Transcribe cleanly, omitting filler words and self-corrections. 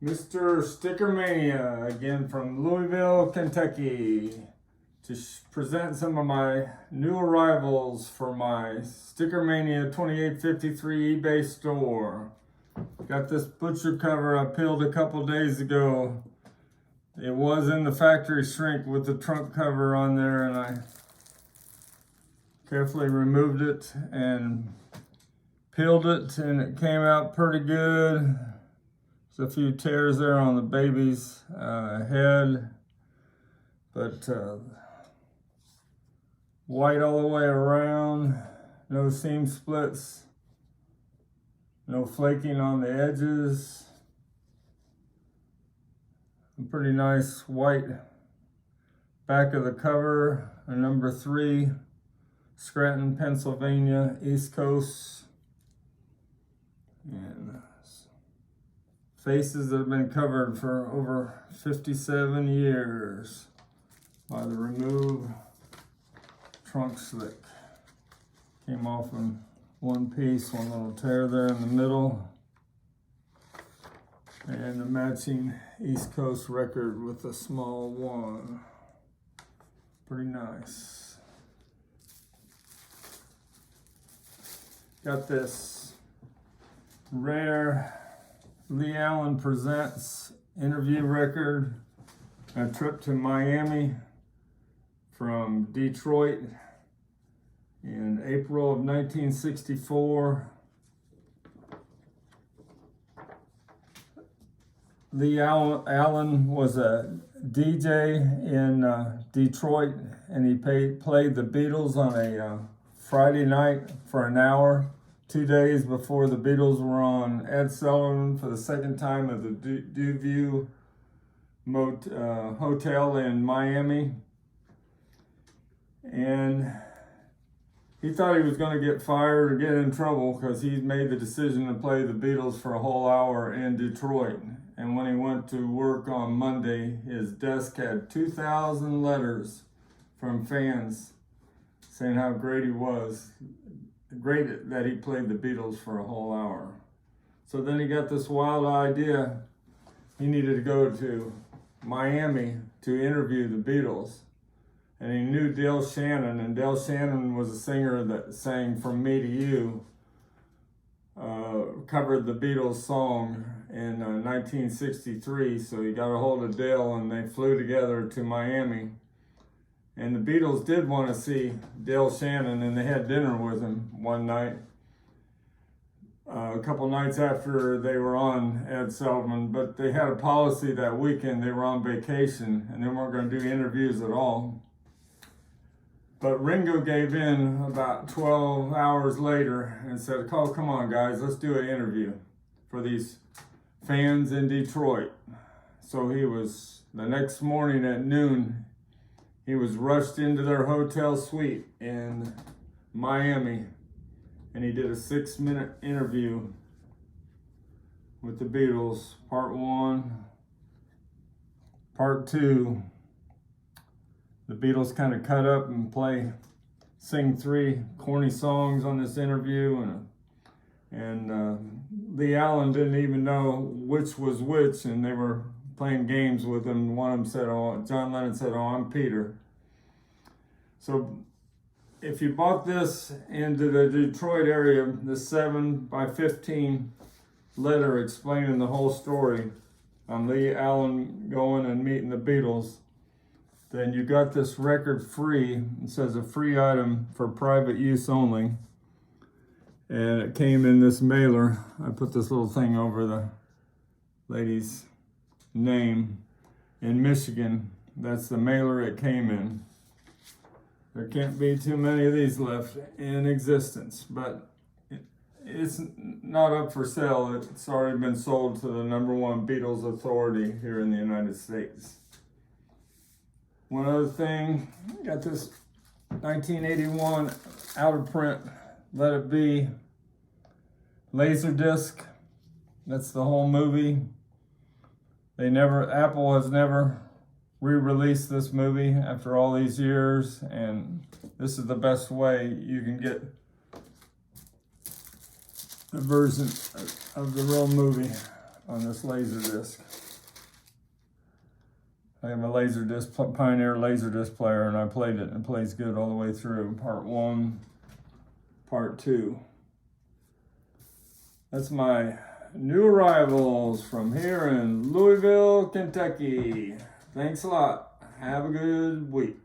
Mr. Stickermania, again from Louisville, Kentucky, to present some of my new arrivals for my Stickermania2853 eBay store. Got this butcher cover I peeled a couple days ago. It was in the factory shrink with the trunk cover on there, and I carefully removed it and peeled it, and it came out pretty good. There's a few tears there on the baby's head, but white all the way around, no seam splits, no flaking on the edges. A pretty nice white back of the cover, a number 3, Scranton, Pennsylvania, East Coast. And faces that have been covered for over 57 years by the remove trunk slick. Came off in one piece, one little tear there in the middle. And the matching East Coast record with a small one. Pretty nice. Got this rare Lee Allen Presents interview record, a trip to Miami from Detroit in April of 1964. Lee Allen was a DJ in Detroit, and he played the Beatles on a Friday night for an hour, 2 days before the Beatles were on Ed Sullivan for the second time at the Duview Hotel in Miami. And he thought he was going to get fired or get in trouble because he made the decision to play the Beatles for a whole hour in Detroit. And when he went to work on Monday, his desk had 2,000 letters from fans saying how great he was. Great that he played the Beatles for a whole hour. So then he got this wild idea. He needed to go to Miami to interview the Beatles. And he knew Dale Shannon, and Dale Shannon was a singer that sang From Me to You, covered the Beatles song in 1963. So he got a hold of Dale and they flew together to Miami. And the Beatles did want to see Dale Shannon, and they had dinner with him one night, a couple nights after they were on Ed Sullivan. But they had a policy that weekend, they were on vacation, and they weren't going to do interviews at all. But Ringo gave in about 12 hours later and said, "Oh, come on, guys, let's do an interview for these fans in Detroit." So he was, the next morning at noon, he was rushed into their hotel suite in Miami, and he did a 6-minute interview with the Beatles, part 1. Part 2, the Beatles kind of cut up and sing 3 corny songs on this interview, and Lee Allen didn't even know which was which, and they were playing games with him. One of them said, John Lennon said, "Oh, I'm Peter." So if you bought this into the Detroit area, the 7x15 letter explaining the whole story on Lee Allen going and meeting the Beatles, then you got this record free. It says a free item for private use only. And it came in this mailer. I put this little thing over the lady's name in Michigan. That's the mailer it came in. There can't be too many of these left in existence, but it's not up for sale. It's already been sold to the #1 Beatles authority here in the United States. One other thing, got this 1981 out of print Let It Be Laserdisc. That's the whole movie. Apple has never re-released this movie after all these years, and this is the best way you can get the version of the real movie. on this Laserdisc. I have a Laserdisc, Pioneer Laserdisc player, and I played it, and it plays good all the way through. Part 1, Part 2. That's my new arrivals from here in Louisville, Kentucky. Thanks a lot. Have a good week.